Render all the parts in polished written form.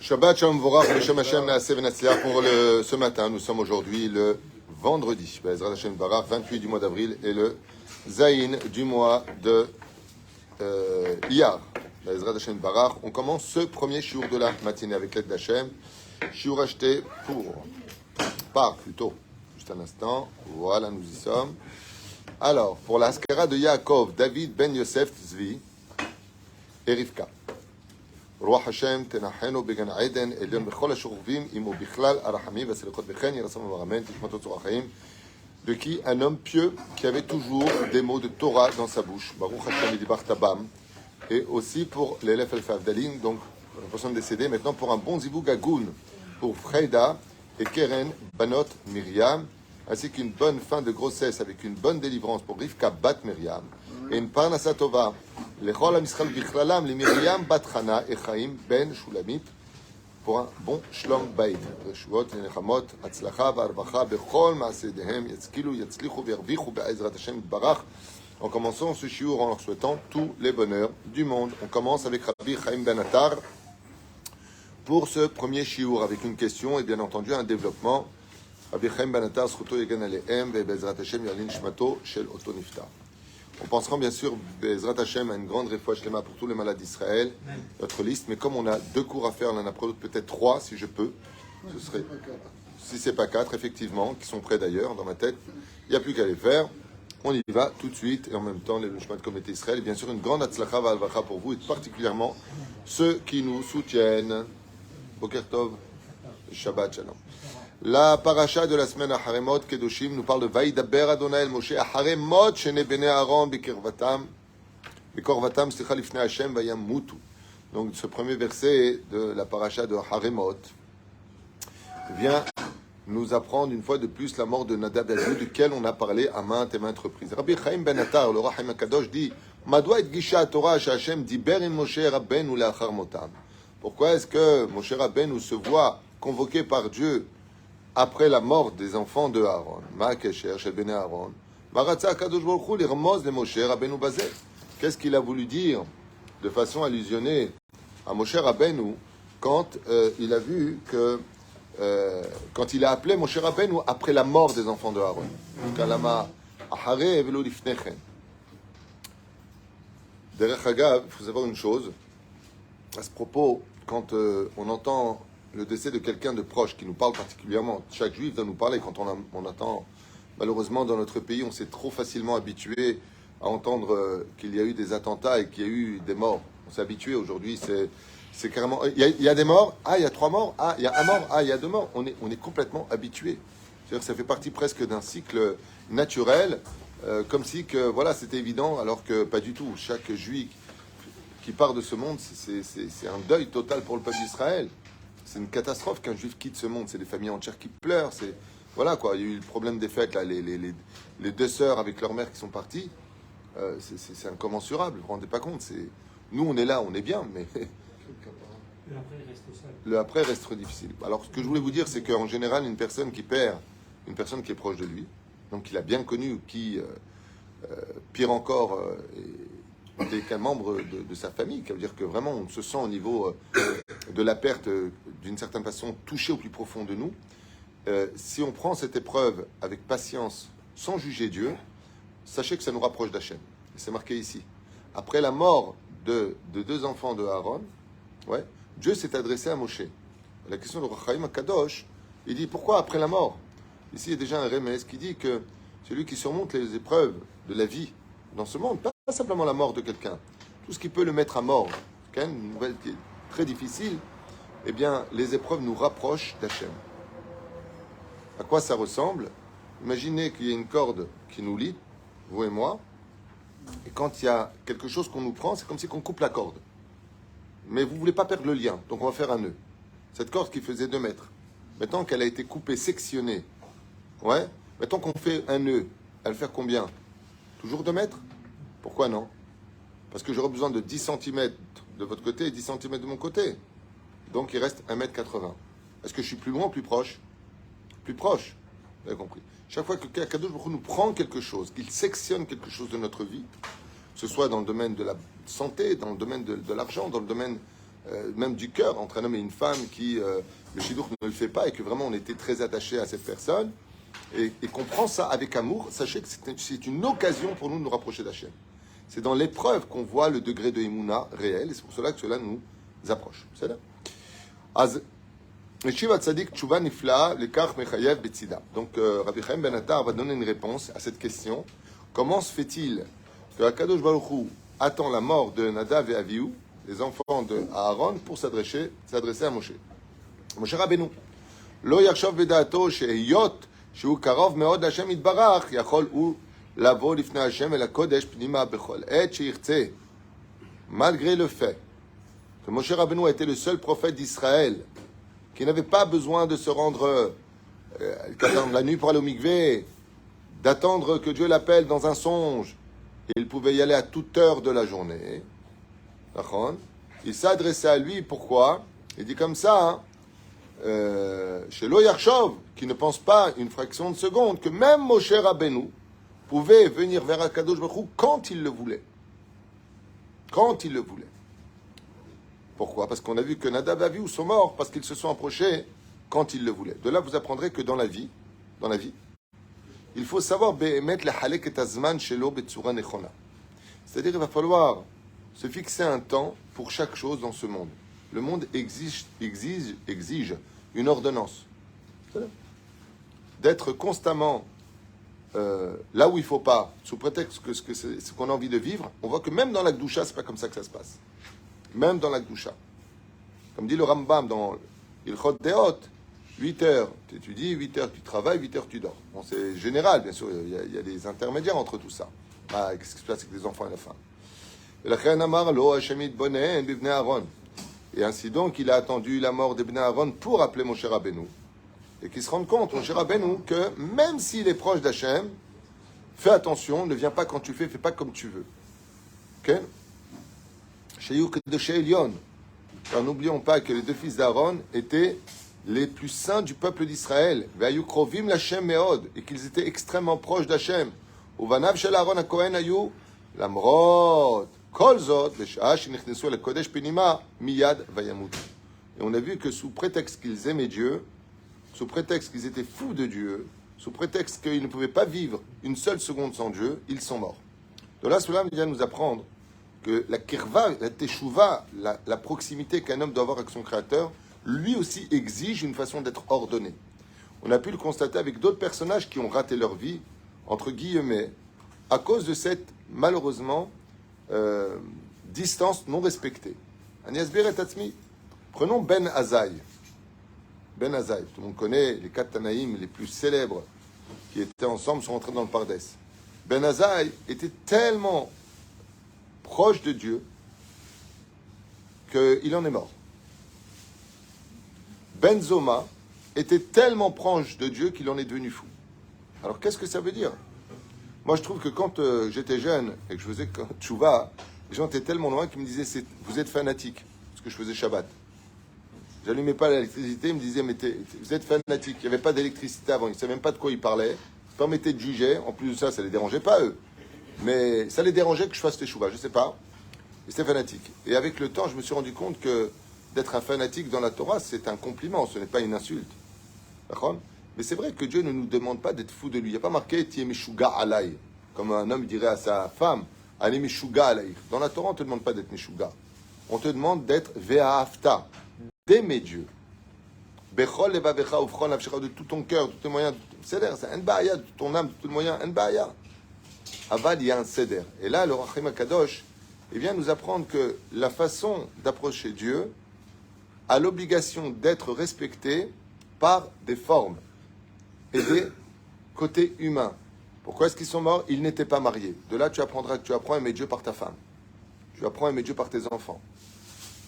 Shabbat Shalom Vorach, Beshem Hashem Naaseh Venatzliach pour ce matin. Nous sommes aujourd'hui le vendredi, Be'ezrat Hashem Barach, 28 du mois d'avril et le Zayin du mois de Iyar. Be'ezrat Hashem Barach. On commence ce premier shiur de la matinée avec l'aide d'Hashem. Shiur acheté juste un instant. Voilà, nous y sommes. Alors, pour la Haskara de Yaakov, David ben Yosef Tzvi et Rivka. רוח השם תנחנו בגן עדן עליון בכל השוכבים עמו בכלל הרחמים והסליחות וכן ירסם ומרמן תשמתו צור החיים de qui un homme pieux qui avait toujours des mots de Torah dans sa bouche Baruch Hashem Yidibar Tabam et aussi pour l'élève Elf Avdalin donc la personne décédée maintenant pour un bon zivug agoun pour Freida et Keren Banot Myriam ainsi qu'une bonne fin de grossesse avec une bonne délivrance pour Rivka Bat Myriam et une parnasa tova lechol hamischal bichlalam li Myriam bat Chana et Chaim ben Shulamit pour un bon shlom bayit reshuot nechamot hatzlacha v'arvacha bechol ma'asedehem yatzkilu yatzlichu v'yarvichu be'ezrat Hashem barach. En commençant ce shiur en leur souhaitant tous les bonheurs du monde. On commence avec Rabbi Chaim ben Attar pour ce premier shiur avec une question et bien entendu un développement. Rabbi Chaim ben Attar zchuto yegan alehem ve'ezrat Hashem yalin shmato shel oto niftar. On pensera bien sûr, Bezrat Hashem, à une grande réfouach lema pour tous les malades d'Israël, notre liste. Mais comme on a 2 cours à faire l'un après l'autre, peut-être 3 si je peux. Ce serait, si c'est pas 4, effectivement, qui sont prêts d'ailleurs dans ma tête. Il n'y a plus qu'à les faire. On y va tout de suite et en même temps les logements de comité Israël. Et bien sûr, une grande atzlacha va'alvacha pour vous et particulièrement ceux qui nous soutiennent. Boker Tov, Shabbat Shalom. La paracha de la semaine à Haremot Kedoshim nous parle de Vaïdaber Adonai el Moshe à Haremot shene bnei Aaron bikorvatam slicha lifnei Hashem vayam mutu. Donc ce premier verset de la paracha de Haremot vient nous apprendre une fois de plus la mort de Nadab et Abihu duquel on a parlé à maintes et maintes reprises. Rabbi Chaim ben Attar, le roi Chaim HaKadosh dit Madwa et gisha Torah Hashem diber im Moshe Rabbeinu leachar motam. Pourquoi est-ce que Moshe Rabbeinu se voit convoqué par Dieu après la mort des enfants de Aaron, Aaron, qu'est-ce qu'il a voulu dire de façon allusionnée à Moshe Rabbeinu quand il a vu que quand il a appelé Moshe Rabbeinu après la mort des enfants de Aaron. Derech Hagav, il faut savoir une chose à ce propos, quand on entend le décès de quelqu'un de proche qui nous parle particulièrement. Chaque juif doit nous parler. Quand on attend, malheureusement, dans notre pays, on s'est trop facilement habitué à entendre qu'il y a eu des attentats et qu'il y a eu des morts. On s'est habitué aujourd'hui. C'est carrément. Il y a des morts. Ah, il y a 3 morts. Ah, il y a 1 mort. Ah, il y a 2 morts. On est complètement habitué. C'est-à-dire que ça fait partie presque d'un cycle naturel, comme si que voilà, c'était évident, alors que pas du tout. Chaque juif qui part de ce monde, c'est un deuil total pour le peuple d'Israël. C'est une catastrophe qu'un juif quitte ce monde. C'est des familles entières qui pleurent. C'est voilà quoi. Il y a eu le problème des fêtes là, les 2 sœurs avec leur mère qui sont parties. C'est incommensurable. Vous vous rendez pas compte. Nous on est là, on est bien, mais le après reste difficile. Alors ce que je voulais vous dire, c'est qu'en général, une personne qui perd une personne qui est proche de lui, donc qu'il a bien connu, ou qui pire encore est qu'un membre de sa famille, qui veut dire que vraiment on se sent au niveau de la perte d'une certaine façon touché au plus profond de nous. Si on prend cette épreuve avec patience, sans juger Dieu, sachez que ça nous rapproche d'Hachem. Et c'est marqué ici. Après la mort de 2 enfants de Aaron, Dieu s'est adressé à Moshe. La question de Chaim HaKadosh, il dit pourquoi après la mort? Ici il y a déjà un remède qui dit que celui qui surmonte les épreuves de la vie dans ce monde, pas simplement la mort de quelqu'un, tout ce qui peut le mettre à mort, une nouvelle qui est très difficile, eh bien, les épreuves nous rapprochent d'Hachem. À quoi ça ressemble? Imaginez qu'il y a une corde qui nous lie, vous et moi, et quand il y a quelque chose qu'on nous prend, c'est comme si on coupe la corde. Mais vous ne voulez pas perdre le lien, donc on va faire un nœud. Cette corde qui faisait 2 mètres, maintenant qu'elle a été coupée, sectionnée, maintenant qu'on fait un nœud, elle fait combien? Toujours 2 mètres? Pourquoi non? Parce que j'aurai besoin de 10 cm de votre côté et 10 cm de mon côté. Donc il reste 1,80 m. Est-ce que je suis plus loin ou plus proche? Plus proche. Vous avez compris. Chaque fois que Kadosh Baruch Hu nous prend quelque chose, qu'il sectionne quelque chose de notre vie, que ce soit dans le domaine de la santé, dans le domaine de l'argent, dans le domaine même du cœur, entre un homme et une femme qui, le shidduch ne le fait pas et que vraiment on était très attaché à cette personne, et qu'on prend ça avec amour, sachez que c'est une occasion pour nous de nous rapprocher d'Hachem. C'est dans l'épreuve qu'on voit le degré de Emouna réel, et c'est pour cela que cela nous approche. C'est là. Donc, Rabbi Chaim Ben Attar va donner une réponse à cette question. Comment se fait-il que Akadosh Baruch Hu attend la mort de Nadav et Avihu, les enfants de Aaron, pour s'adresser à Moshe? Moshe Rabbeinu. Lo yachshov b'da'ato shehiyot shehu karov meod Hashem yitbarach yachol hu lavo lifnei Hashem el hakodesh pnima bechol et sheyirtze. Malgré le fait que Moshe Rabbeinu a été le seul prophète d'Israël qui n'avait pas besoin de se rendre la nuit pour aller au mikvé, d'attendre que Dieu l'appelle dans un songe. Il pouvait y aller à toute heure de la journée. Il s'adressait à lui, pourquoi? Il dit comme ça, chez Lo Yarshov, qui ne pense pas une fraction de seconde, que même Moshe Rabbeinu pouvait venir vers Akadosh Baruch Hu quand il le voulait. Quand il le voulait. Pourquoi? Parce qu'on a vu que Nadav et Avihu sont morts parce qu'ils se sont approchés quand ils le voulaient. De là, vous apprendrez que dans la vie, il faut savoir mettre la halek et azman shelo betsura nechona. C'est-à-dire qu'il va falloir se fixer un temps pour chaque chose dans ce monde. Le monde exige une ordonnance. D'être constamment là où il ne faut pas, sous prétexte que c'est ce qu'on a envie de vivre. On voit que même dans la Gdusha, c'est pas comme ça que ça se passe. Même dans la Gdusha. Comme dit le Rambam dans Ilchot Deot, 8 heures tu étudies, 8 heures tu travailles, 8 heures tu dors. Bon, c'est général, bien sûr, il y a des intermédiaires entre tout ça. Qu'est-ce qui se passe avec les enfants à la fin? Et ainsi donc, il a attendu la mort d'Ibn Aaron pour appeler Moshe Rabbeinu. Et qu'il se rende compte, Moshe Rabbeinu, que même s'il est proche d'Hachem, fais attention, ne viens pas quand tu fais pas comme tu veux. Ok? Car n'oublions pas que les deux fils d'Aaron étaient les plus saints du peuple d'Israël, et qu'ils étaient extrêmement proches d'Hachem. Et on a vu que sous prétexte qu'ils aimaient Dieu, sous prétexte qu'ils étaient fous de Dieu, sous prétexte qu'ils ne pouvaient pas vivre une seule seconde sans Dieu, ils sont morts. De là, cela vient nous apprendre que la kirva, la teshuva, la proximité qu'un homme doit avoir avec son Créateur, lui aussi exige une façon d'être ordonné. On a pu le constater avec d'autres personnages qui ont raté leur vie, entre guillemets, à cause de cette, malheureusement, distance non respectée. Aniasbir et Tatsmi. Prenons Ben Azaï. Ben Azaï, tout le monde connaît les 4 Tanaïm les plus célèbres qui étaient ensemble, sont entrés dans le Pardès. Ben Azaï était tellement proche de Dieu qu'il en est mort. Ben Zoma était tellement proche de Dieu qu'il en est devenu fou. Alors qu'est-ce que ça veut dire? Moi je trouve que quand j'étais jeune et que je faisais tchouva, les gens étaient tellement loin qu'ils me disaient vous êtes fanatique, parce que je faisais Shabbat. J'allumais pas l'électricité, ils me disaient mais vous êtes fanatique, il n'y avait pas d'électricité avant, ils ne savaient même pas de quoi ils parlaient, ils se permettaient de juger, en plus de ça, ça les dérangeait pas eux. Mais ça les dérangeait que je fasse teshuva, je ne sais pas. Et c'était fanatique. Et avec le temps, je me suis rendu compte que d'être un fanatique dans la Torah, c'est un compliment, ce n'est pas une insulte. D'accord? Mais c'est vrai que Dieu ne nous demande pas d'être fou de lui. Il n'y a pas marqué « Tiye meshuga alay », comme un homme dirait à sa femme « Allez meshuga alay ». Dans la Torah, on ne te demande pas d'être meshuga. On te demande d'être ve'ahavta, d'aimer Dieu. Bechol levavecha ufchol nafshecha, de tout ton cœur, de tous tes moyens. C'est un ba'aya, de ton âme, de tout le moyen, un ba'aya. Aval, il y a un seder. Et là, le Rachim HaKadosh, il vient nous apprendre que la façon d'approcher Dieu a l'obligation d'être respectée par des formes et des côtés humains. Pourquoi est-ce qu'ils sont morts? Ils n'étaient pas mariés. De là, tu apprendras que tu apprends à aimer Dieu par ta femme. Tu apprends à aimer Dieu par tes enfants.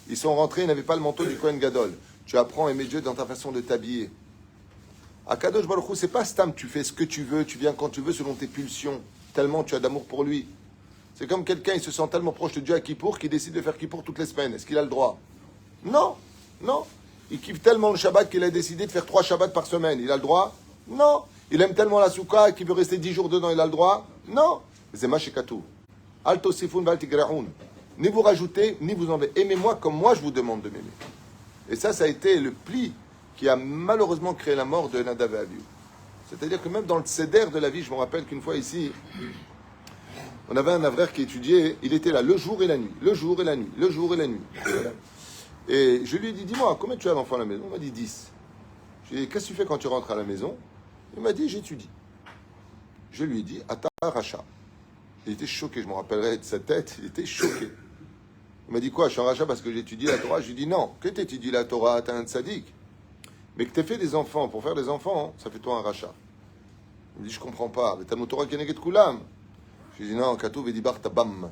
Ils sont rentrés, ils n'avaient pas le manteau du Kohen Gadol. Tu apprends à aimer Dieu dans ta façon de t'habiller. À Kadosh Baruch Hu, c'est pas stam, tu fais ce que tu veux, tu viens quand tu veux selon tes pulsions. Tellement tu as d'amour pour lui. C'est comme quelqu'un, il se sent tellement proche de Dieu à Kippour qu'il décide de faire Kippour toutes les semaines. Est-ce qu'il a le droit? Non, non. Il kiffe tellement le Shabbat qu'il a décidé de faire 3 Shabbats par semaine. Il a le droit? Non. Il aime tellement la soukha qu'il veut rester 10 jours dedans. Il a le droit? Non. C'est machikatou. Alto sifun val tigraoun. ni vous rajoutez, ni vous enlevez. Aimez-moi comme moi je vous demande de m'aimer. Et ça a été le pli qui a malheureusement créé la mort de Nadav et Abihu. C'est-à-dire que même dans le céder de la vie, je me rappelle qu'une fois ici, on avait un avrère qui étudiait, il était là le jour et la nuit, le jour et la nuit, le jour et la nuit. Et je lui ai dit, dis-moi, combien tu as d'enfants à la maison? Il m'a dit 10. Je lui ai dit, qu'est-ce que tu fais quand tu rentres à la maison? Il m'a dit, j'étudie. Je lui ai dit, Ata Racha. Il était choqué, je me rappellerai de sa tête, il était choqué. Il m'a dit quoi? Je suis un rachat parce que j'étudie la Torah. Je lui ai dit non, que tu étudies la Torah, t'es un tzaddik. Mais que tu aies fait des enfants pour faire des enfants, ça fait toi un rachat. Il me dit je comprends pas. Mais t'as le Torah keneget kulam. Je lui ai dit non, Katou vedibar tabam.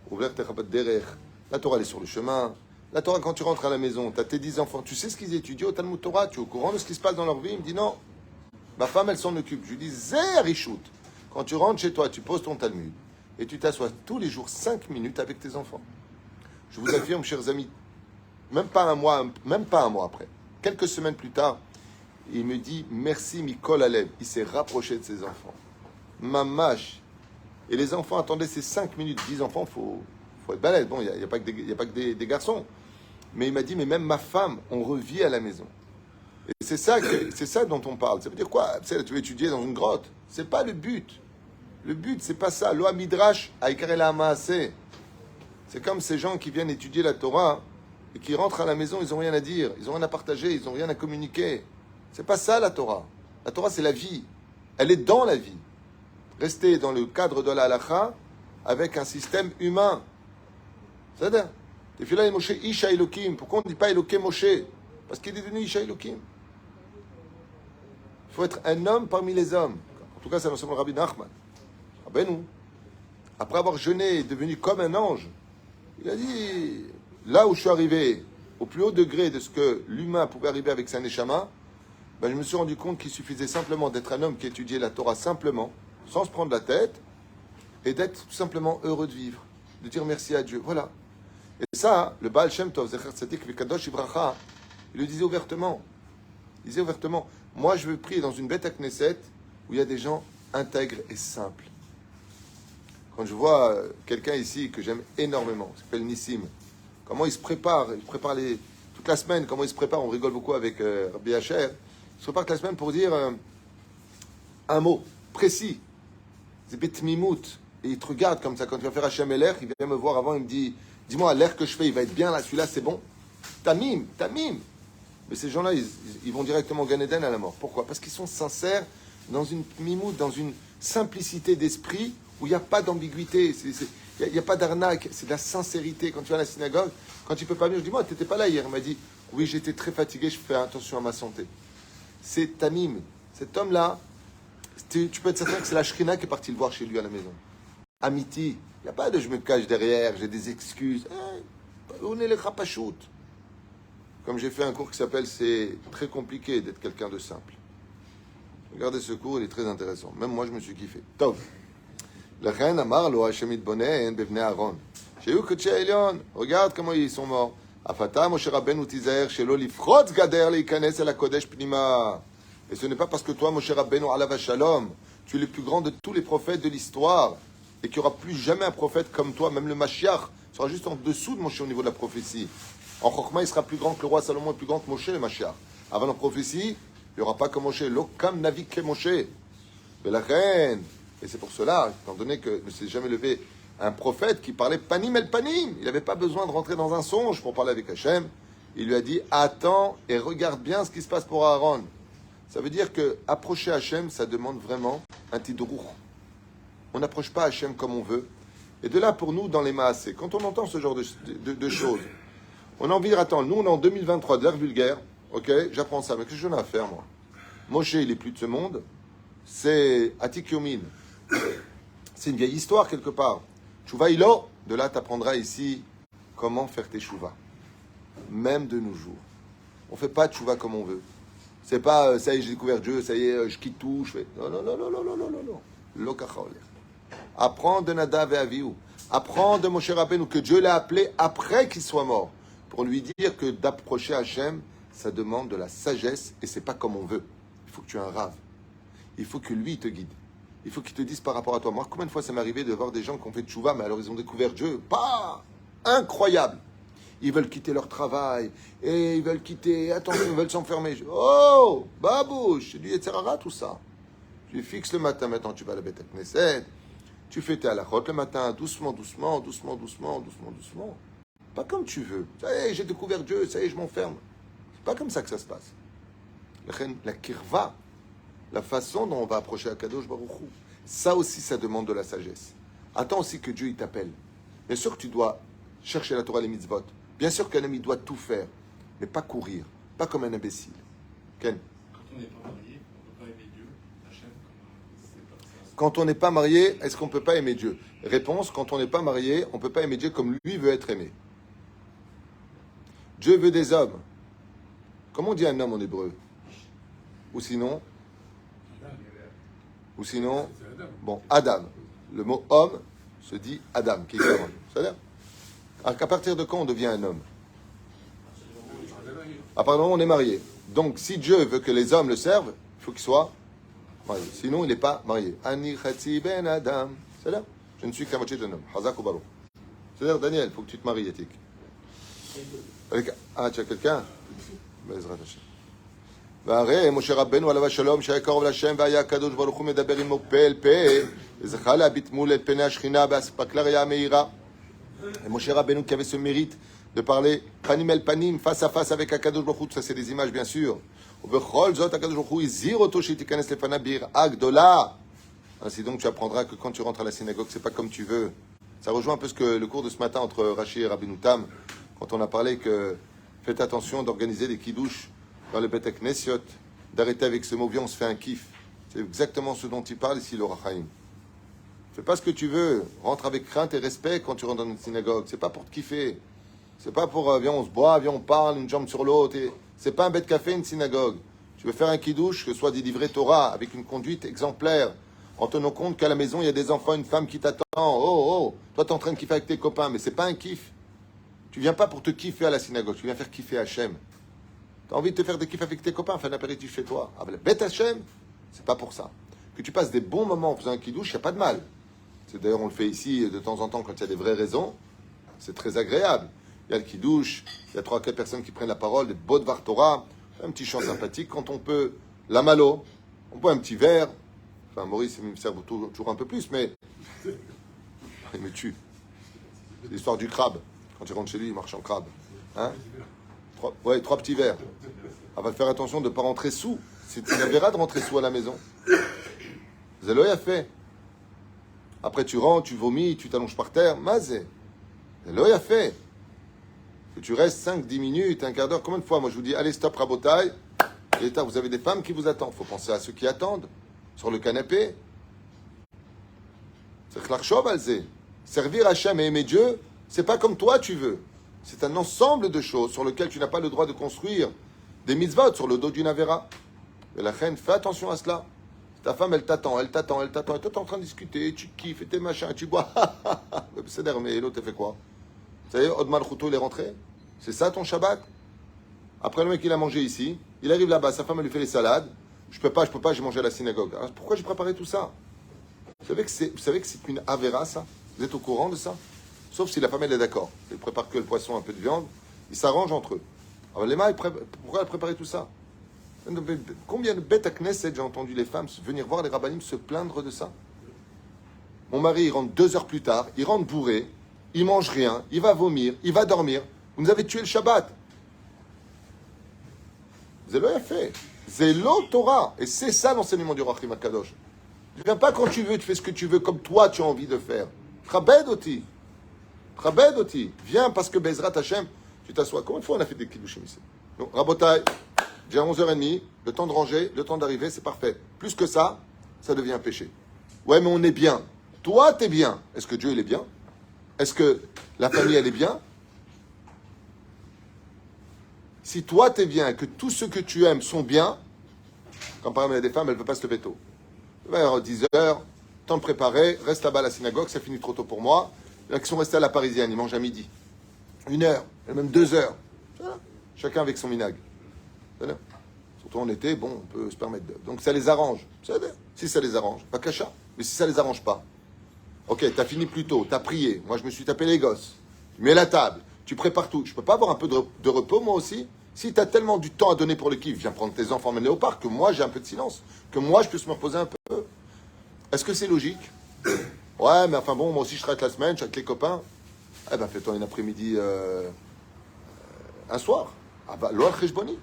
Ouvrir techabat derech. La Torah elle est sur le chemin. La Torah quand tu rentres à la maison, tu as tes 10 enfants. Tu sais ce qu'ils étudient au Talmud Torah? Tu es au courant de ce qui se passe dans leur vie? Il me dit non. Ma femme elle s'en occupe. Je lui dis zerishut. Quand tu rentres chez toi, tu poses ton Talmud et tu t'assois tous les jours 5 minutes avec tes enfants. Je vous affirme, chers amis, même pas un mois après, quelques semaines plus tard, il me dit merci Mikol Alev. Il s'est rapproché de ses enfants. Mamash. Et les enfants attendaient ces 5 minutes. 10 enfants, faut être balèze. Bon, il n'y a pas que des garçons. Mais il m'a dit, mais même ma femme, on revit à la maison. Et c'est ça dont on parle. Ça veut dire quoi? Tu veux étudier dans une grotte. C'est pas le but. Le but, c'est pas ça. Loa Midrash, Aikarela Maaseh. C'est comme ces gens qui viennent étudier la Torah et qui rentrent à la maison, ils n'ont rien à dire, ils n'ont rien à partager, ils n'ont rien à communiquer. C'est pas ça la Torah. La Torah, c'est la vie. Elle est dans la vie. Rester dans le cadre de la halakha avec un système humain. C'est-à-dire, Tefila Moshe Isha Elokim. Pourquoi on ne dit pas Elokim Moshe? Parce qu'il est devenu Isha Elokim. Il faut être un homme parmi les hommes. En tout cas, c'est l'enseignement de Rabbi Nachman. Rabbeinu, après avoir jeûné, est devenu comme un ange. Il a dit, là où je suis arrivé, au plus haut degré de ce que l'humain pouvait arriver avec sa neshama, ben je me suis rendu compte qu'il suffisait simplement d'être un homme qui étudiait la Torah simplement, sans se prendre la tête, et d'être tout simplement heureux de vivre, de dire merci à Dieu. Voilà. Et ça, le Baal Shem Tov, Zecher Tzadik Vekadosh Ibracha, il le disait ouvertement. Il disait ouvertement, moi je veux prier dans une bête à Knesset où il y a des gens intègres et simples. Quand je vois quelqu'un ici que j'aime énormément, qui s'appelle Nissim, comment il se prépare toute la semaine, comment il se prépare, on rigole beaucoup avec Rabbi Hacher, il se prépare toute la semaine pour dire un mot précis, c'est Betmimout, et il te regarde comme ça, quand tu vas faire Hachem et l'air, il vient me voir avant, il me dit, dis-moi, l'air que je fais, il va être bien là, celui-là c'est bon, Tamim. Mais ces gens-là, ils vont directement au Gan Eden à la mort. Pourquoi? Parce qu'ils sont sincères dans une mimout, dans une simplicité d'esprit, où il n'y a pas d'ambiguïté, il n'y a pas d'arnaque, c'est de la sincérité. Quand tu vas à la synagogue, quand tu ne peux pas venir, je dis, moi, tu n'étais pas là hier. Il m'a dit, oui, j'étais très fatigué, je fais attention à ma santé. C'est Tamim. Cet homme-là, tu peux être certain que c'est la Shrina qui est partie le voir chez lui à la maison. Amiti, il n'y a pas de je me cache derrière, j'ai des excuses. On est les rapachoutes. Comme j'ai fait un cours qui s'appelle c'est très compliqué d'être quelqu'un de simple. Regardez ce cours, il est très intéressant. Même moi, je me suis kiffé. Tov. לכן אמר לו השם יתבונן בבני אהרון, שהיו קודשי העליון, regarde comment ils sont morts. אף אתה, משה רבנו, תיזהר שלא לפרוץ גדר להיכנס אל הקודש פנימה. Et ce n'est pas parce que toi, Moshe Rabbeinu, alav hashalom, tu es le plus grand de tous les prophètes de l'histoire, et qu'il n'y aura plus jamais un prophète comme toi, même le Mashiach sera juste en dessous de Moshe au niveau de la prophétie. En Chokhmah, il sera plus grand que le roi Salomon, est plus grand que Moshe, le Mashiach. Avant la prophétie, il n'y aura pas que Moshe, l'okam navi ke Moshe. Mais la reine, et c'est pour cela, étant donné que ne s'est jamais levé un prophète qui parlait panim el panim, il n'avait pas besoin de rentrer dans un songe pour parler avec Hachem. Il lui a dit, attends et regarde bien ce qui se passe pour Aaron. Ça veut dire que approcher Hachem, ça demande vraiment un tidrour. On n'approche pas Hachem comme on veut. Et de là, pour nous, dans les maasés, quand on entend ce genre de choses, on a envie de attendre. Nous, on est en 2023, de l'ère vulgaire. Ok, j'apprends ça. Mais qu'est-ce que j'en ai à faire, moi? Moshe, il est plus de ce monde. C'est Atik Yomin. C'est une vieille histoire, quelque part. Chouva Ilo, de là, tu apprendras ici comment faire tes chouvas. Même de nos jours. On ne fait pas de chouva comme on veut. C'est pas, ça y est, j'ai découvert Dieu, ça y est, je quitte tout, je fais... Non. L'okachol. Apprends de Nadav et Avihu. Apprends de Moshe Rabbeinu que Dieu l'a appelé après qu'il soit mort. Pour lui dire que d'approcher Hachem, ça demande de la sagesse et c'est pas comme on veut. Il faut que tu aies un rave. Il faut que lui te guide. il faut qu'ils te disent par rapport à toi. Moi, combien de fois ça m'est arrivé de voir des gens qui ont fait tchouva, mais alors ils ont découvert Dieu. Pas incroyable. Ils veulent quitter leur travail, et ils veulent quitter, attention, ils veulent s'enfermer. Oh, babouche, c'est du Yetzirara tout ça. Tu fixes le matin, maintenant tu vas à la Beth Knesset, tu fais tes halachot le matin, doucement, doucement, doucement, doucement, doucement, doucement. Pas comme tu veux. Ça y est, j'ai découvert Dieu, ça y est, je m'enferme. C'est pas comme ça que ça se passe. La kirva, la façon dont on va approcher Akadosh Baruch Hu, ça aussi, ça demande de la sagesse. Attends aussi que Dieu il t'appelle. Bien sûr que tu dois chercher la Torah et les mitzvot. Bien sûr qu'un ami doit tout faire, mais pas courir, pas comme un imbécile. Ken? Quand on n'est pas marié, on ne peut pas aimer Dieu, Hachem, comme Quand on n'est pas marié, est-ce qu'on ne peut pas aimer Dieu? Réponse, quand on n'est pas marié, on ne peut pas aimer Dieu comme lui veut être aimé. Dieu veut des hommes. Comment on dit un homme en hébreu? Ou sinon, bon, Adam. Le mot homme se dit Adam, qui est homme. C'est-à-dire, à partir de quand on devient un homme? À partir du moment où on est marié. Donc, si Dieu veut que les hommes le servent, il faut qu'il soit marié. Sinon, il n'est pas marié. Ani Khatsi ben Adam. C'est-à-dire, je ne suis qu'à moitié d'un homme. Hazak ou Baro. C'est-à-dire, Daniel, il faut que tu te maries, Yatik. Ah, tu as quelqu'un? Bezrat Hashem. והרי משה רבנו עליו השלום שהיה קרוב להשם והיה הקדוש ברוך הוא מדבר עמו פה אל פה וזכה להביט מול אל פני השכינה באספקלר היה המאירה. משה רבנו qui avait ce mérite de parler panim el panim, face à face avec הקדוש ברוך הוא, ça c'est des images bien sûr. ובכל זאת הקדוש ברוך הוא הזהיר אותו שתיכנס לפניו ביראה גדולה. Ainsi donc tu apprendras que quand tu rentres à la synagogue c'est pas comme tu veux. Ça rejoint un peu ce que le cours de ce matin entre Rashi et Rabbeinu Tam, quand on a parlé que faites attention d'organiser des kidouches dans le Beth Knessiot, d'arrêter avec ce mot, viens, on se fait un kiff. C'est exactement ce dont il parle ici, le Rachaim. Fais pas ce que tu veux, rentre avec crainte et respect quand tu rentres dans une synagogue. C'est pas pour te kiffer. C'est pas pour, viens, on se boit, viens, on parle, une jambe sur l'autre. C'est pas un bête café, une synagogue. Tu veux faire un kidouche, que ce soit des livrets Torah, avec une conduite exemplaire, en tenant compte qu'à la maison, il y a des enfants, une femme qui t'attend. Oh, toi, t'es en train de kiffer avec tes copains, mais c'est pas un kiff. Tu viens pas pour te kiffer à la synagogue, tu viens faire kiffer Hachem. T'as envie de te faire des kiffs avec tes copains, faire un apéritif chez toi. Ah, le bête Hachem, c'est pas pour ça. Que tu passes des bons moments en faisant un kidouche, il n'y a pas de mal. C'est d'ailleurs, on le fait ici de temps en temps quand il y a des vraies raisons. C'est très agréable. Il y a le kidouche, il y a 3-4 personnes qui prennent la parole, des beaux devar Torah, un petit chant sympathique. Quand on peut, la malo, on boit un petit verre. Enfin, Maurice, il me sert toujours un peu plus, mais il me tue. C'est l'histoire du crabe. Quand il rentre chez lui, il marche en crabe. Hein? 3 petits verres. On va faire attention de ne pas rentrer sous. C'est une avéra de rentrer sous à la maison. Zélo a fait. Après, tu rentres, tu vomis, tu t'allonges par terre. Mazé. Zélo a fait. Que tu restes 5-10 minutes, un quart d'heure. Combien de fois, moi, je vous dis, allez, stop, rabotaille. Vous avez des femmes qui vous attendent. Il faut penser à ceux qui attendent. Sur le canapé. C'est Klarchov, Alzé. Servir Hachem et aimer Dieu, c'est pas comme toi, tu veux. C'est un ensemble de choses sur lesquelles tu n'as pas le droit de construire des mitzvot sur le dos d'une avéra. Et la reine, fais attention à cela. Ta femme, elle t'attend. Et toi, tu es en train de discuter, tu kiffes, et tes machins, tu bois. C'est d'ailleurs, mais l'autre, t'as fait quoi? Vous savez, Odmar Khouto, il est rentré. C'est ça ton Shabbat? Après, le mec, il a mangé ici. Il arrive là-bas, sa femme, elle lui fait les salades. Je peux pas, j'ai mangé à la synagogue. Alors, pourquoi j'ai préparé tout ça? Vous savez que c'est une avéra, ça? Vous êtes au courant de ça? Sauf si la femme, elle est d'accord. Elle prépare que le poisson, un peu de viande. Ils s'arrangent entre eux. Alors, les mains, pourquoi elle préparait tout ça? Combien de bêtes à Knesset j'ai entendu les femmes venir voir les rabbinim se plaindre de ça? Mon mari, il rentre 2 heures plus tard. Il rentre bourré. Il mange rien. Il va vomir. Il va dormir. Vous nous avez tué le Shabbat. Zélo a fait. Zélo Torah. Et c'est ça l'enseignement du Rachim HaKadosh. Tu ne viens pas quand tu veux, tu fais ce que tu veux comme toi tu as envie de faire. Chabed oti. Chabed oti. Viens parce que Bezrat Hashem, tu t'assois. Combien de fois on a fait des kiddushim ici? Donc, Rabotai, j'ai 11h30, le temps de ranger, le temps d'arriver, c'est parfait. Plus que ça, ça devient un péché. Ouais, mais on est bien. Toi, t'es bien. Est-ce que Dieu, il est bien? Est-ce que la famille, elle est bien? Si toi, t'es bien, que tous ceux que tu aimes sont bien, quand par exemple, il y a des femmes, elles ne peuvent pas se lever tôt. Il va y avoir 10h, temps de préparer, reste là-bas à la synagogue, ça finit trop tôt pour moi. Il y en a qui sont restés à la parisienne, ils mangent à midi. 1 heure, et même 2 heures. Voilà. Chacun avec son minag. Surtout en été, bon, on peut se permettre de. Donc ça les arrange. Si ça les arrange, pas cacha. Mais si ça les arrange pas, ok, t'as fini plus tôt, t'as prié, moi je me suis tapé les gosses, tu mets la table, tu prépares tout. Je peux pas avoir un peu de repos moi aussi? Si t'as tellement du temps à donner pour le kiff, viens prendre tes enfants, mène-les au parc, que moi j'ai un peu de silence, que moi je puisse me reposer un peu. Est-ce que c'est logique? Ouais, mais enfin bon, moi aussi je traite la semaine, je suis avec les copains. Eh ben fais-toi un après-midi, un soir. Ah bah, l'or cheshboni.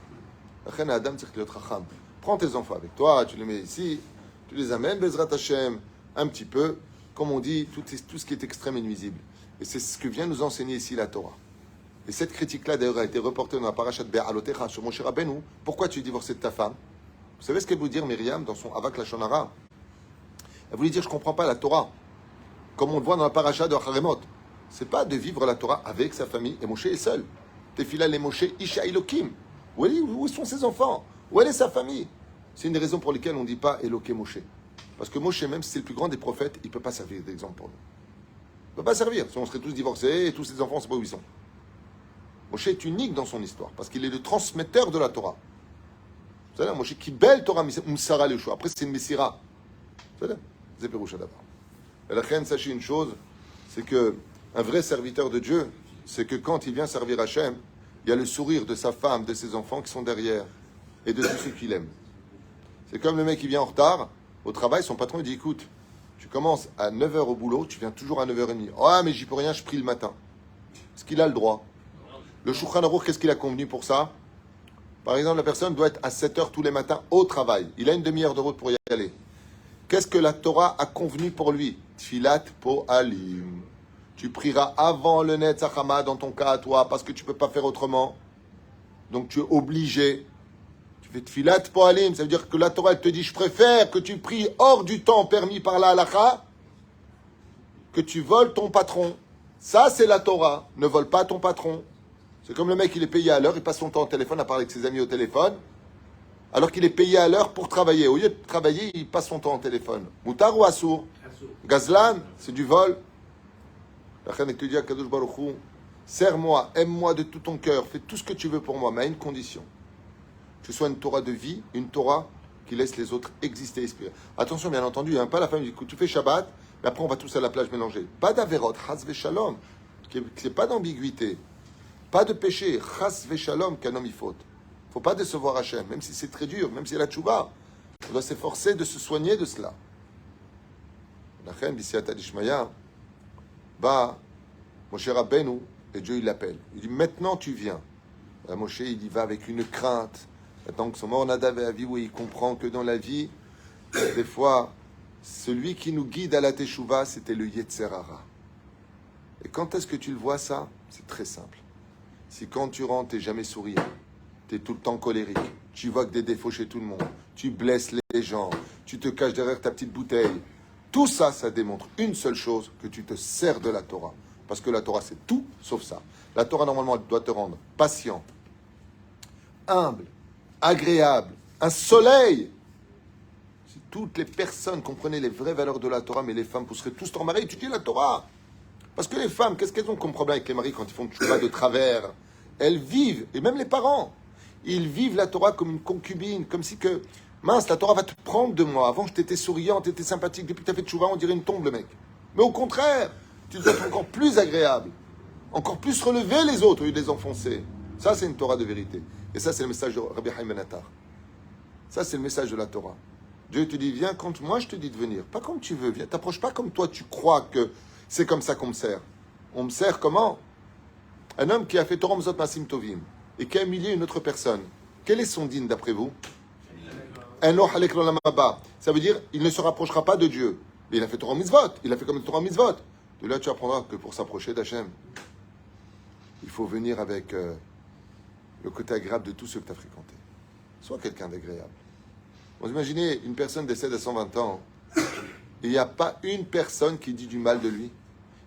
Adam tzarich liot chacham. Prends tes enfants avec toi, tu les mets ici, tu les amènes, Bezrat Hashem, un petit peu. Comme on dit, tout ce qui est extrême est nuisible. Et c'est ce que vient nous enseigner ici la Torah. Et cette critique-là, d'ailleurs, a été reportée dans la parashat Be'alotecha sur Moshe Rabbeinu. Pourquoi tu es divorcé de ta femme? Vous savez ce qu'elle voulait dire, Myriam, dans son Avak Lashon Hara? Elle voulait dire, je ne comprends pas la Torah. Comme on le voit dans la parasha de Haremot. C'est pas de vivre la Torah avec sa famille. Et Moshe est seul. Tefila les Moshe Isha Elokim. Où sont ses enfants? Où est sa famille? C'est une des raisons pour lesquelles on ne dit pas Eloké Moshe. Parce que Moshe, même si c'est le plus grand des prophètes, il ne peut pas servir d'exemple pour nous. Il ne peut pas servir. Si on serait tous divorcés et tous ses enfants, on ne sait pas où ils sont. Moshe est unique dans son histoire, parce qu'il est le transmetteur de la Torah. Vous savez, Moshe qui belle Torah, Moussara le choix. Après, c'est une Messira. Vous savez, c'est Péroucha d'abord. Et la reine, sachez une chose, c'est que un vrai serviteur de Dieu, c'est que quand il vient servir Hachem, il y a le sourire de sa femme, de ses enfants qui sont derrière, et de tous ceux qu'il aime. C'est comme le mec qui vient en retard au travail, son patron lui dit, écoute, tu commences à 9h au boulot, tu viens toujours à 9h30. Ah, mais j'y peux rien, je prie le matin. Est-ce qu'il a le droit? Le Shulchan Aruch, qu'est-ce qu'il a convenu pour ça? Par exemple, la personne doit être à 7h tous les matins au travail. Il a une demi-heure de route pour y aller. Qu'est-ce que la Torah a convenu pour lui? Tfilat po'alim. Tu prieras avant le Netzach dans ton cas à toi, parce que tu ne peux pas faire autrement. Donc tu es obligé. Tu fais Tfilat po'alim, ça veut dire que la Torah elle te dit, je préfère que tu pries hors du temps permis par la halakha, que tu voles ton patron. Ça, c'est la Torah. Ne vole pas ton patron. C'est comme le mec, il est payé à l'heure, il passe son temps au téléphone à parler avec ses amis au téléphone, alors qu'il est payé à l'heure pour travailler. Au lieu de travailler, il passe son temps au téléphone. Moutar ou Assour? Gazlan, c'est du vol. La Khanek te dit à Kadosh Baruch Hu, serre-moi, aime-moi de tout ton cœur, fais tout ce que tu veux pour moi, mais à une condition. Que ce soit une Torah de vie, une Torah qui laisse les autres exister et expirer. Attention, bien entendu, hein, pas la femme qui dit, tu fais Shabbat, mais après on va tous à la plage mélanger. Pas d'Averot, Chas Veshalom, qu'il n'y ait pas d'ambiguïté. Pas de péché, chas veshalom, qu'un homme y faute. Il ne faut pas décevoir Hachem, même si c'est très dur, même si elle a tchouba. On doit s'efforcer de se soigner de cela. La reine, Bisiata Dishmaya, va, Moshe Rabbeinu, et Dieu il l'appelle. Il dit, maintenant tu viens. Et Moshe, il y va avec une crainte. Maintenant que son mort Nadav et Avihu, il comprend que dans la vie, des fois, celui qui nous guide à la Teshuvah, c'était le Yetzer Hara. Et quand est-ce que tu le vois ça? C'est très simple. Si quand tu rentres, tu n'es jamais souriant, tu es tout le temps colérique, tu vois que des défauts chez tout le monde, tu blesses les gens, tu te caches derrière ta petite bouteille, tout ça, ça démontre une seule chose, que tu te sers de la Torah. Parce que la Torah, c'est tout sauf ça. La Torah, normalement, elle doit te rendre patient, humble, agréable, un soleil. Si toutes les personnes comprenaient les vraies valeurs de la Torah, mais les femmes pousseraient tous leur mari, étudier la Torah. Parce que les femmes, qu'est-ce qu'elles ont comme problème avec les maris quand ils font tchouva de travers? Elles vivent, et même les parents, ils vivent la Torah comme une concubine, comme si que, mince, la Torah va te prendre de moi. Avant, je t'étais souriant, t'étais sympathique, depuis que tu as fait tchouva, on dirait une tombe, le mec. Mais au contraire, tu dois être encore plus agréable, encore plus relever les autres au lieu de les enfoncer. Ça, c'est une Torah de vérité. Et ça, c'est le message de Rabbi Haim Ben Attar. Ça, c'est le message de la Torah. Dieu te dit, viens quand moi je te dis de venir. Pas comme tu veux, viens. T'approches pas comme toi, tu crois que c'est comme ça qu'on me sert. On me sert comment? Un homme qui a fait Torah Mzot Masim Tovim et qui a humilié une autre personne. Quel est son dîne d'après vous? Ça veut dire il ne se rapprochera pas de Dieu. Mais il a fait Torah Mitzvot. Il a fait comme Torah Mitzvot. De là, tu apprendras que pour s'approcher d'Hachem, il faut venir avec le côté agréable de tous ceux que tu as fréquentés. Sois quelqu'un d'agréable. Vous imaginez, une personne décède à 120 ans. Il n'y a pas une personne qui dit du mal de lui.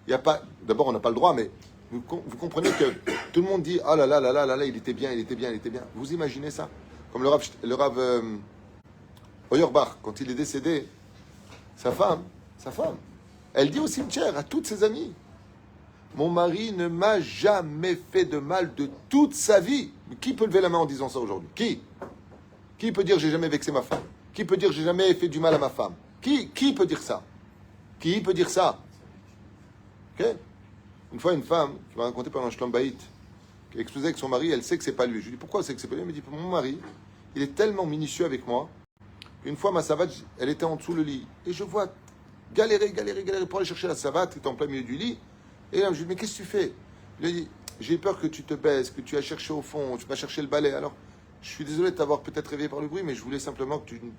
Il n'y a pas. D'abord, on n'a pas le droit, mais vous comprenez que tout le monde dit ah là là là là là là, il était bien, il était bien, il était bien. Vous imaginez ça? Comme le Rav Auerbach, quand il est décédé, sa femme, elle dit au cimetière à toutes ses amies, mon mari ne m'a jamais fait de mal de toute sa vie. Mais qui peut lever la main en disant ça aujourd'hui? Qui peut dire j'ai jamais vexé ma femme? Qui peut dire j'ai jamais fait du mal à ma femme? Qui peut dire ça? Qui peut dire ça? Ok? Une fois, une femme qui m'a raconté pendant un shlom baït, qui a exposé avec son mari, elle sait que c'est pas lui. Je lui dis pourquoi elle sait que c'est pas lui? Elle me dit mon mari, il est tellement minutieux avec moi. Une fois, ma savate, elle était en dessous le lit. Et je vois galérer pour aller chercher la savate qui est en plein milieu du lit. Et là, je lui dis mais qu'est-ce que tu fais? Je lui dis j'ai peur que tu te baisses, que tu as cherché au fond, tu vas chercher le balai. Alors, je suis désolé de t'avoir peut-être réveillé par le bruit, mais je voulais simplement que tu ne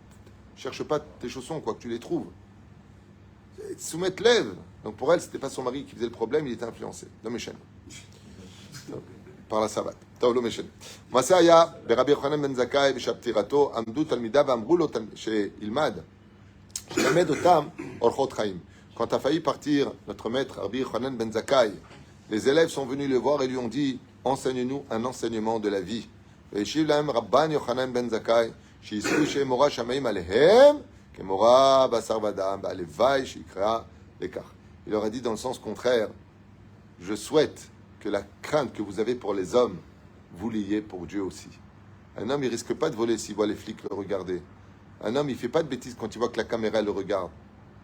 cherches pas tes chaussons, quoi, que tu les trouves. Soumettre lève. Donc pour elle, c'était pas son mari qui faisait le problème, il était influencé. Non mais chaîne. Par la savate. טוב, לא משנה. מעשה היה ברבי יוחנן בן זכאי בשבתירתו, עמדו תלמידיו ואמרו לו שילמד, שילמד אותם אורחות חיים. Quand a failli partir notre maître Rabbi Yochanan ben Zakkai, les élèves sont venus le voir et lui ont dit enseigne-nous un enseignement de la vie. והשיב להם רבן יוחנן בן זכאי שיזכו שיהיה מורא שמיים עליהם כמורא בשר ודם והלוואי שיקרא לכך. Il leur a dit dans le sens contraire, je souhaite que la crainte que vous avez pour les hommes, vous l'ayez pour Dieu aussi. Un homme, il risque pas de voler s'il voit les flics le regarder. Un homme, il fait pas de bêtises quand il voit que la caméra le regarde.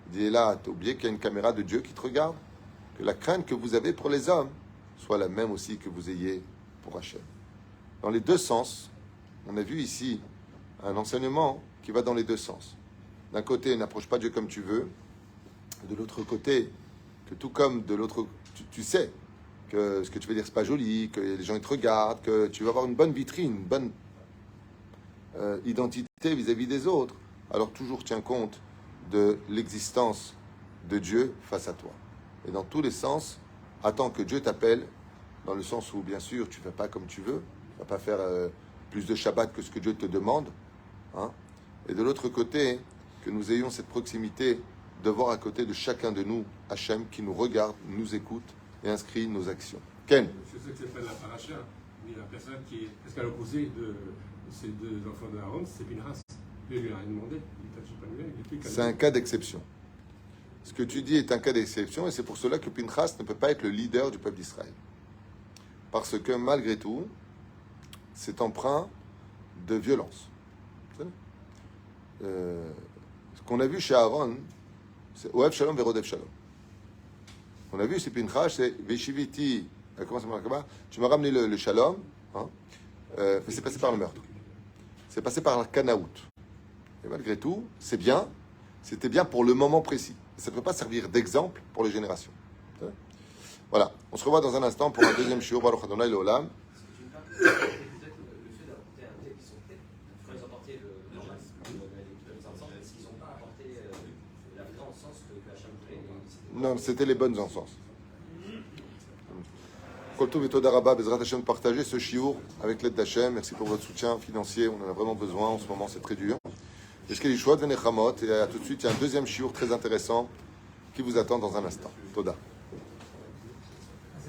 Il dit là, t'as oublié qu'il y a une caméra de Dieu qui te regarde? Que la crainte que vous avez pour les hommes soit la même aussi que vous ayez pour Hachem. Dans les deux sens, on a vu ici un enseignement qui va dans les deux sens. D'un côté, n'approche pas Dieu comme tu veux. De l'autre côté, que tout comme de l'autre, tu sais que ce que tu veux dire c'est pas joli, que les gens ils te regardent, que tu vas avoir une bonne vitrine, une bonne identité vis-à-vis des autres. Alors toujours tiens compte de l'existence de Dieu face à toi. Et dans tous les sens, attends que Dieu t'appelle, dans le sens où bien sûr tu ne fais pas comme tu veux, tu ne vas pas faire plus de Shabbat que ce que Dieu te demande. Hein. Et de l'autre côté, que nous ayons cette proximité de voir à côté de chacun de nous Hachem qui nous regarde, nous écoute et inscrit nos actions. Ken? Je sais que c'est pas la paracha, mais la personne qui est presque à l'opposé de ces deux enfants de Aaron, c'est Pinchas. Lui, il lui a rien demandé. C'est un cas d'exception. Ce que tu dis est un cas d'exception et c'est pour cela que Pinchas ne peut pas être le leader du peuple d'Israël. Parce que malgré tout, c'est empreint de violence. Ce qu'on a vu chez Aaron, c'est Oev Shalom Verodev Shalom. On a vu, c'est Pinchas, c'est Veshiviti. Comment ça s'appelle? Tu m'as ramené le Shalom, hein, mais c'est passé par le meurtre. C'est passé par la Canaout. Et malgré tout, c'est bien. C'était bien pour le moment précis. Ça ne peut pas servir d'exemple pour les générations. Voilà. On se revoit dans un instant pour un deuxième shiur. Baruch Adonai Leolam. Non, c'était les bonnes encens. Koltov et Toda Rabba, Bezrat Hashem, partagez ce shiur avec l'aide d'Hachem. Merci pour votre soutien financier. On en a vraiment besoin. En ce moment, c'est très dur. Et à tout de suite, il y a un deuxième shiur très intéressant qui vous attend dans un instant. Toda.